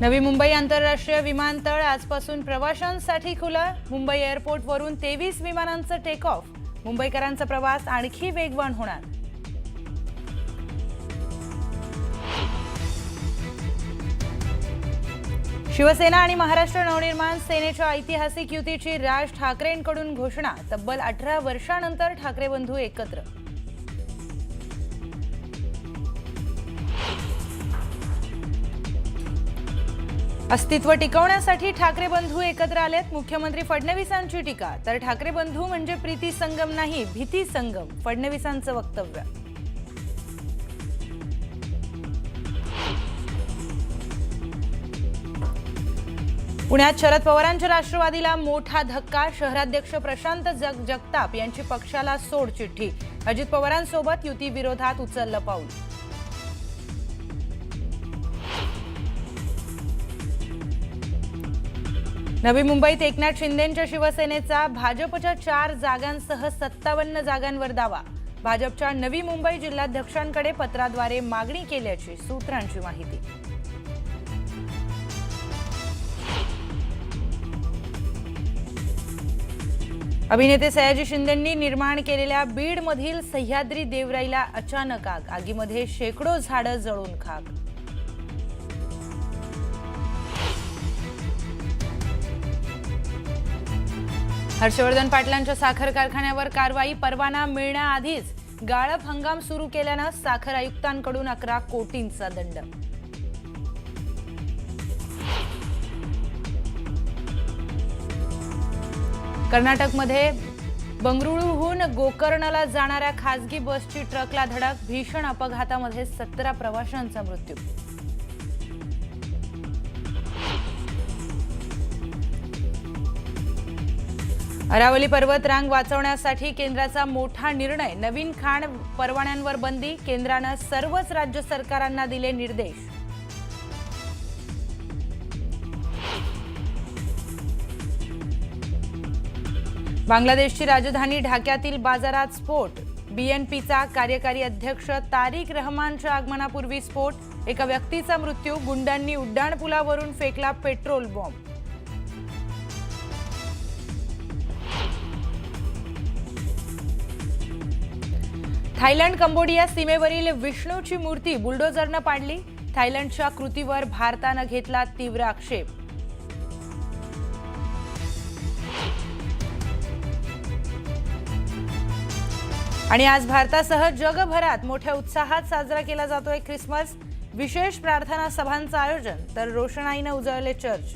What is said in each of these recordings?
नवी मुंबई आंतरराष्ट्रीय विमानतळ आजपासून प्रवाशांसाठी खुलं। मुंबई एअरपोर्टवरून 23 विमानांचं टेक ऑफ। मुंबईकरांचा प्रवास आणखी वेगवान होणार। शिवसेना आणि महाराष्ट्र नवनिर्माण सेनेच्या ऐतिहासिक युतीची राज ठाकरेंकडून घोषणा। तब्बल 18 वर्षांनंतर ठाकरे बंधू एकत्र। अस्तित्व टिकवण्यासाठी ठाकरे बंधू एकत्र आलेत। मुख्यमंत्री फडणवीसांची टीका, तर ठाकरे बंधू म्हणजे प्रीती संगम नाही भीती संगम, फडणवीसांचं वक्तव्य। पुण्यात शरद पवारांच्या राष्ट्रवादीला मोठा धक्का। शहराध्यक्ष प्रशांत जगताप यांची पक्षाला सोड चिठ्ठी। अजित पवारांसोबत युती विरोधात उचललं पाऊल। नवी मुंबईत एकनाथ शिंदेंच्या शिवसेनेचा भाजपच्या 4 जागांसह 57 जागांवर दावा। भाजपच्या नवी मुंबई जिल्हाध्यक्षांकडे पत्राद्वारे मागणी केल्याची सूत्रांची माहिती। अभिनेते सयाजी शिंदेंनी निर्माण केलेल्या बीडमधील सह्याद्री देवराईला अचानक आग। आगीमध्ये शेकडो झाडं जळून खाक। हर्षवर्धन पाटलांच्या साखर कारखान्यावर कारवाई। परवाना मिळण्याआधीच गाळप हंगाम सुरू केल्यानं साखर आयुक्तांकडून 11 कोटींचा दंड। कर्नाटकमध्ये बंगळुरूहून गोकर्णला जाणाऱ्या खासगी बसची ट्रकला धडक। भीषण अपघातामध्ये 17 प्रवाशांचा मृत्यू। अरावली पर्वत रांग वाचवण्यासाठी केंद्राचा मोठा निर्णय। नवीन खाण परवान्यांवर बंदी। केंद्रानं सर्वच राज्य सरकारांना दिले निर्देश। बांगलादेशची राजधानी ढाक्यातील बाजारात स्फोट। बीएनपीचा कार्यकारी अध्यक्ष तारिक रहमानच्या आगमनापूर्वी स्फोट। एका व्यक्तीचा मृत्यू। गुंडांनी उड्डाणपुलावरून फेकला पेट्रोल बॉम्ब। थायलंड कंबोडिया सीमेवरील विष्णूची मूर्ती बुलडोझरनं पाडली। थायलंडच्या कृतीवर भारतानं घेतला तीव्र आक्षेप। आणि आज भारतासह जगभरात मोठ्या उत्साहात साजरा केला जातोय ख्रिसमस। विशेष प्रार्थना सभांचं आयोजन, तर रोषणाईनं उजळले चर्च।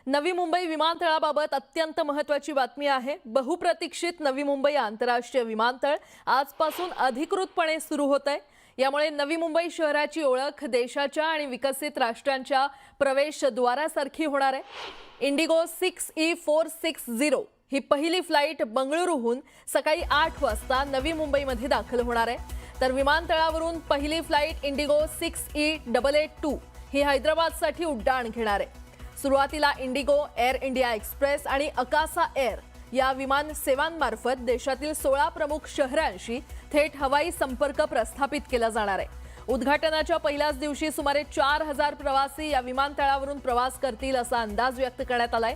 नवी मुंबई विमानतळाबाबत अत्यंत महत्त्वाची बातमी आहे। बहुप्रतीक्षित नवी मुंबई आंतरराष्ट्रीय विमानतळ आजपासून अधिकृतपणे सुरू होतंय। यामुळे नवी मुंबई शहराची ओळख देशाच्या आणि विकसित राष्ट्रांच्या प्रवेशद्वारासारखी होणार आहे। इंडिगो 6E460 ही पहिली फ्लाइट बंगळुरूहून सकाळी 8 वाजता नवी मुंबईमध्ये दाखल होणार आहे। तर विमानतळावरून पहिली फ्लाइट इंडिगो 6E882 ही हैदराबादसाठी उड्डाण घेणार आहे। सुरुवातीला इंडिगो, एअर इंडिया एक्सप्रेस आणि अकासा एअर या विमान सेवांमार्फत देशातील 16 प्रमुख शहरांशी थेट हवाई संपर्क प्रस्थापित केला जाणार आहे। उद्घाटनाच्या पहिल्याच दिवशी सुमारे 4000 प्रवासी या विमानतळावरून प्रवास करतील असा अंदाज व्यक्त करण्यात आलाय।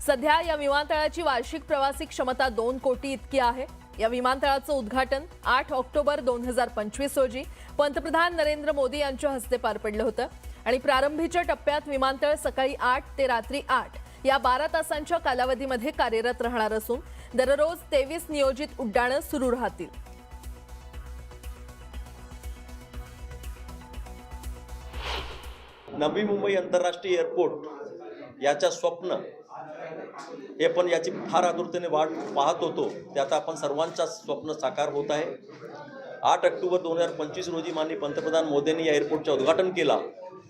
सध्या या विमानतळाची वार्षिक प्रवासी क्षमता 2 कोटी इतकी आहे। या विमानतळाचं उद्घाटन 8 ऑक्टोबर 2025 रोजी पंतप्रधान नरेंद्र मोदी यांच्या हस्ते पार पडलं होतं। आणि प्रारंभीच्या टप्प्यात विमानतळ सकाळी 8 ते रात्री 8 या 12 तासांच्या कालावधीमध्ये कार्यरत राहणार असून दररोज 23 नियोजित उड्डाणं सुरू राहतील। नवी मुंबई आंतरराष्ट्रीय एअरपोर्ट याचं स्वप्न हे पण याची फार आतुरतेने वाट पाहत होतो, ते आता आपण सर्वांचं स्वप्न साकार होत आहे। 8 ऑक्टोबर 2025 रोजी माननीय पंतप्रधान मोदींनी या एअरपोर्टचं उद्घाटन केला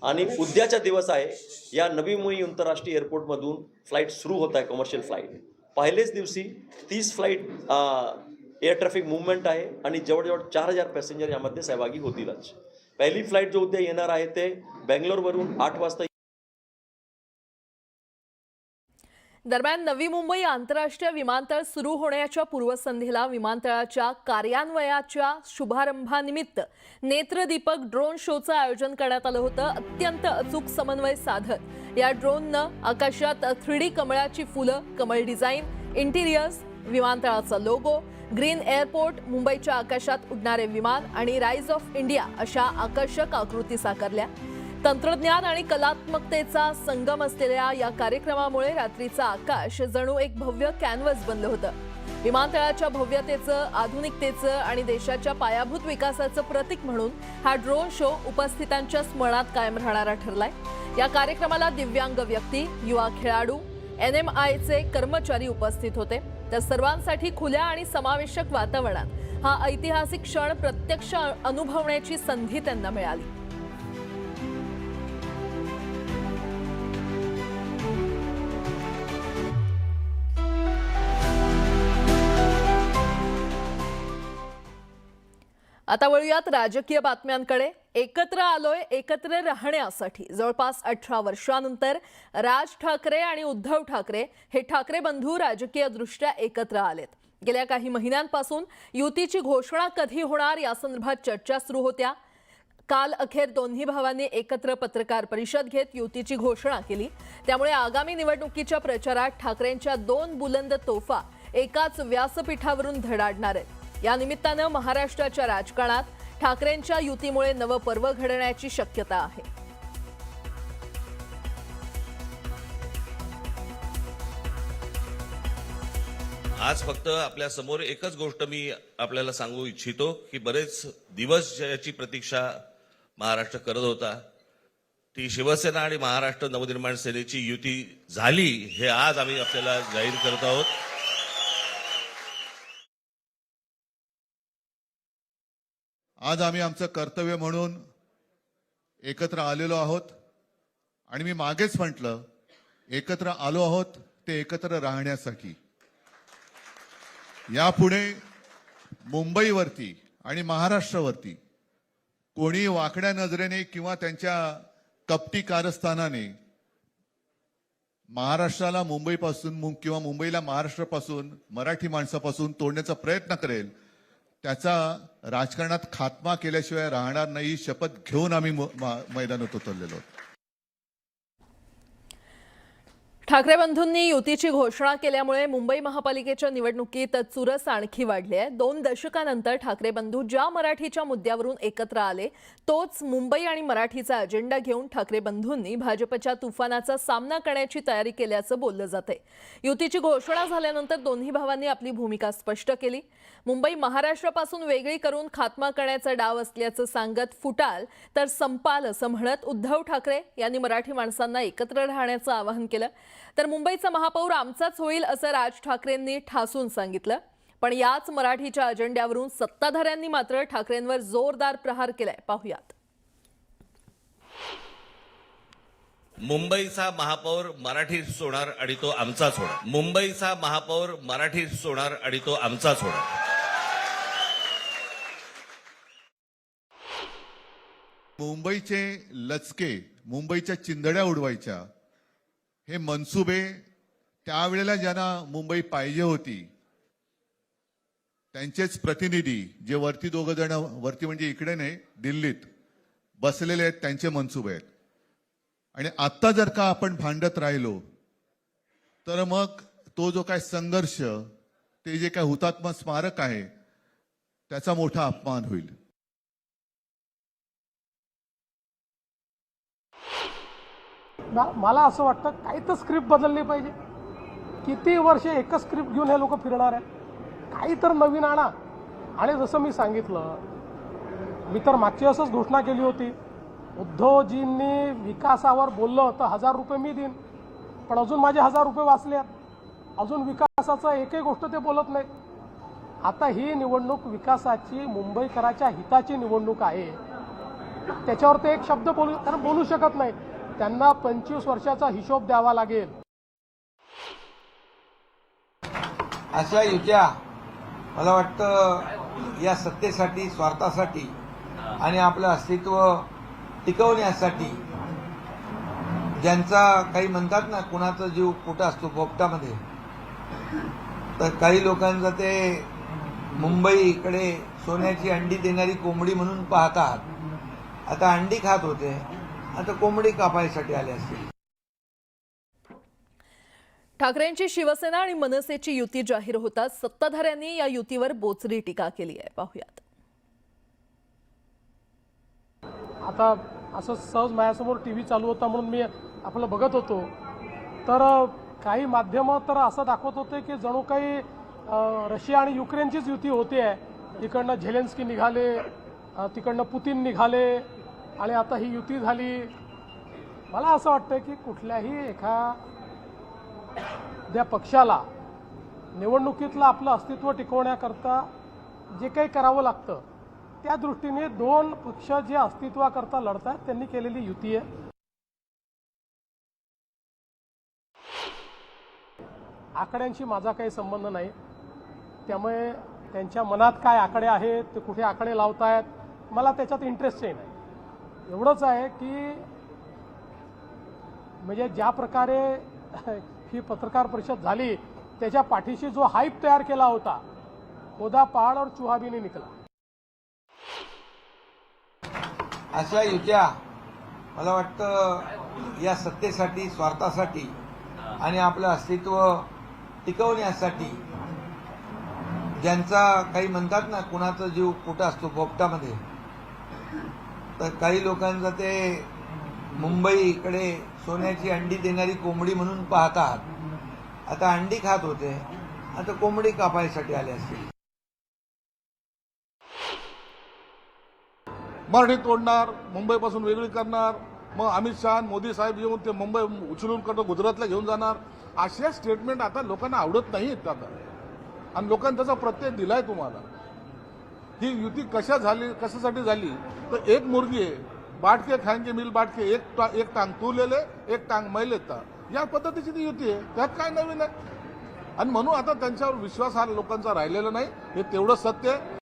आणि उद्याचा दिवस आहे या नवी मुंबई आंतरराष्ट्रीय एअरपोर्टमधून फ्लाइट सुरू होत आहे, कमर्शियल फ्लाइट। पहिलेच दिवशी 30 फ्लाइट एअर ट्रॅफिक मूवमेंट आहे आणि जवळजवळ 4000 पॅसेंजर यामध्ये सहभागी होतीलच। पहिली फ्लाइट जो उद्या येणार आहे ते बेंगलोरवरून 8 वाजता दरम्यान नवी मुंबई आंतरराष्ट्रीय विमानतळ सुरू होण्याच्या पूर्वसंध्येला विमानतळाच्या कार्यान्वयाच्या शुभारंभानिमित्त नेत्रदीपक ड्रोन शोचं आयोजन करण्यात आलं होतं. अत्यंत अचूक समन्वय साधत या ड्रोननं आकाशात 3D कमळाची फुलं, कमळ डिझाईन, इंटिरियर्स, विमानतळाचा लोगो, ग्रीन एअरपोर्ट, मुंबईच्या आकाशात उडणारे विमान आणि राईज ऑफ इंडिया अशा आकर्षक आकृती साकारल्या. तंत्रज्ञान आणि कलात्मकतेचा संगम असलेल्या या कार्यक्रमामुळे रात्रीचं आकाश जणू एक भव्य कॅनव्हास बनलं होतं. विमानतळाच्या भव्यतेचं, आधुनिकतेचं आणि देशाच्या पायाभूत विकासाचं प्रतीक म्हणून हा ड्रोन शो उपस्थितांच्या स्मरणात कायम राहणारा ठरलाय. या कार्यक्रमाला दिव्यांग व्यक्ती, युवा खेळाडू, NMIचे कर्मचारी उपस्थित होते. तर सर्वांसाठी खुल्या आणि समावेशक वातावरणात हा ऐतिहासिक क्षण प्रत्यक्ष अनुभवण्याची संधी त्यांना मिळाली. आता वळूयात राजकीय बातम्यांकडे. एकत्र आलोय एकत्र राहण्यासाठी. जवळपास 18 वर्षांनंतर राज ठाकरे आणि उद्धव ठाकरे हे ठाकरे बंधू राजकीयदृष्ट्या एकत्र आलेत. गेल्या काही महिन्यांपासून युतीची घोषणा कधी होणार या संदर्भात चर्चा सुरू होत्या. काल अखेर दोन्ही भावांनी एकत्र पत्रकार परिषद घेत युतीची घोषणा केली. त्यामुळे आगामी निवडणुकीच्या प्रचारात ठाकरेंच्या 2 बुलंद तोफा एकाच व्यासपीठावरून धडाडणार आहेत. या निमित्तानं महाराष्ट्राच्या राजकारणात ठाकरेंच्या युतीमुळे नवं पर्व घडण्याची शक्यता आहे. आज फक्त आपल्या समोर एकच गोष्ट मी आपल्याला सांगू इच्छितो की बरेच दिवस ज्याची प्रतीक्षा महाराष्ट्र करत होता ती शिवसेना आणि महाराष्ट्र नवनिर्माण सेनेची युती झाली हे आज आम्ही आपल्याला जाहीर करत आहोत. आज आम्ही आमचं कर्तव्य म्हणून एकत्र आलेलो आहोत आणि मी मागेच म्हटलं एकत्र आलो आहोत ते एकत्र राहण्यासाठी. यापुढे मुंबईवरती आणि महाराष्ट्रावरती कोणी वाकड्या नजरेने किंवा त्यांच्या कपटी कारस्थानाने महाराष्ट्राला मुंबईपासून किंवा मुंबईला महाराष्ट्रापासून, मराठी माणसापासून तोडण्याचा प्रयत्न करेल त्याचा राजकारणात खात्मा केल्याशिवाय राहणार नाही. शपथ घेऊन आम्ही मैदानात उतरलेलो आहोत. ठाकरे बंधूंनी युतीची घोषणा केल्यामुळे मुंबई महापालिकेच्या निवडणुकीत चुरस आणखी वाढली आहे. 2 दशकांनंतर ठाकरे बंधू ज्या मराठीच्या मुद्द्यावरून एकत्र आले तोच मुंबई आणि मराठीचा अजेंडा घेऊन ठाकरे बंधूंनी भाजपच्या तुफानाचा सामना करण्याची तयारी केल्याचं बोललं जातंय. युतीची घोषणा झाल्यानंतर दोन्ही भावांनी आपली भूमिका स्पष्ट केली. मुंबई महाराष्ट्रापासून वेगळी करून खात्मा करण्याचा डाव असल्याचं सांगत फुटाल तर संपाल असं म्हणत उद्धव ठाकरे यांनी मराठी माणसांना एकत्र राहण्याचं आवाहन केलं. तर मुंबईचा महापौर आमचाच होईल असं राज ठाकरेंनी ठासून सांगितलं. पण याच मराठीच्या अजेंड्यावरून सत्ताधाऱ्यांनी मात्र ठाकरेंवर जोरदार प्रहार केलाय. पाहुयात. मुंबईचा महापौर मराठी सोडणार आणि तो आमचाच होणार. मुंबईचा महापौर मराठी सोडणार आणि तो आमचाच होणार. मुंबईचे लचके, मुंबईच्या चिंधड्या उडवायच्या हे मनसुबे त्यावेळेला ज्यांना मुंबई पाहिजे होती त्यांचेच प्रतिनिधी जे वरती 2 जण, वरती म्हणजे इकडे नाही दिल्लीत बसलेले आहेत, त्यांचे मनसुबे आहेत. आणि आता जर का आपण भांडत राहिलो तर मग तो जो काय संघर्ष, ते जे काय हुतात्मा स्मारक आहे त्याचा मोठा अपमान होईल. मला असं वाटतं काही तर स्क्रिप्ट बदलली पाहिजे. किती वर्ष एकच स्क्रिप्ट घेऊन हे लोक फिरणार आहे. काही तर नवीन आणा. आणि जसं मी सांगितलं, मी तर मागची असंच घोषणा केली होती, उद्धवजींनी विकासावर बोललं तर 1000 रुपये मी देईन. पण अजून माझे 1000 रुपये वाचले आहेत. अजून विकासाचं एकही गोष्ट ते बोलत नाही. आता ही निवडणूक विकासाची, मुंबईकराच्या हिताची निवडणूक आहे. त्याच्यावर ते एक शब्द बोलू शकत नाही. त्यांना 25 वर्षाचा हिशोब द्यावा लागेल. अशा युत्या मला वाटतं या सत्तेसाठी, स्वार्थासाठी आणि आपलं अस्तित्व टिकवण्यासाठी ज्यांचा काही म्हणतात ना कुणाचा जीव कुठं असतो पोपटामध्ये, तर काही लोकांचा ते मुंबईकडे सोन्याची अंडी देणारी कोंबडी म्हणून पाहतात. आता अंडी खात होते, आता कोंबडी कापायसाठी आले असतील. ठाकरेंची शिवसेना आणि मनसेची युती जाहीर होताच सत्ताधाऱ्यांनी या युतीवर बोचरी टीका केली आहे. पाहूयात. आता असं सहज माझ्यासमोर टी व्ही चालू होता म्हणून मी आपलं बघत होतो, तर काही माध्यमं तर असं दाखवत होते की जणू काही रशिया आणि युक्रेनचीच युती होते आहे. इकडनं झेलेन्स्की निघाले, तिकडनं पुतीन निघाले आणि आता ही युती झाली. मला असं वाटतं की कुठल्याही एखाद्या पक्षाला निवडणुकीतलं आपलं अस्तित्व टिकवण्याकरता जे काही करावं लागतं, त्या दृष्टीने दोन पक्ष जे अस्तित्वाकरता लढतात त्यांनी केलेली युती आहे. आकड्यांशी माझा काही संबंध नाही, त्यामुळे त्यांच्या मनात काय आकडे आहेत, ते कुठे आकडे लावतायत, मला त्याच्यात इंटरेस्टही नाही. एवढंच आहे की म्हणजे ज्या प्रकारे ही पत्रकार परिषद झाली त्याच्या पाठीशी जो हाईप तयार केला होता, ओदा पहाड और चूहा भी नहीं निकला. अशा युत्या मला वाटतं या सत्तेसाठी, स्वार्थासाठी आणि आपलं अस्तित्व टिकवण्यासाठी, ज्यांचा काही म्हणतात ना कुणाचा जीव कुठं असतो पोपटामध्ये, तर काही लोकांचा ते मुंबईकडे सोन्याची अंडी देणारी कोंबडी म्हणून पाहतात. आता अंडी खात होते, आता कोंबडी कापायसाठी आले असतील. मराठी तोडणार, मुंबईपासून वेगळी करणार, मग अमित शहा मोदी साहेब येऊन ते मुंबई उचलून करतो गुजरातला घेऊन जाणार, अशा स्टेटमेंट आता लोकांना आवडत नाहीत आता. आणि लोकांनी त्याचा प्रत्यय दिलाय तुम्हाला. ही युती कशासाठी झाली, तर एक मुर्गी आहे, बाटके खाएंगे मिल बाटके, एक टांग तू ले ले, एक टांग मैं लेता, या पद्धतीची ती युती आहे. त्यात काय नवीन आहे. आणि म्हणून आता त्यांच्यावर विश्वास हा लोकांचा राहिलेला नाही, हे तेवढं सत्य आहे.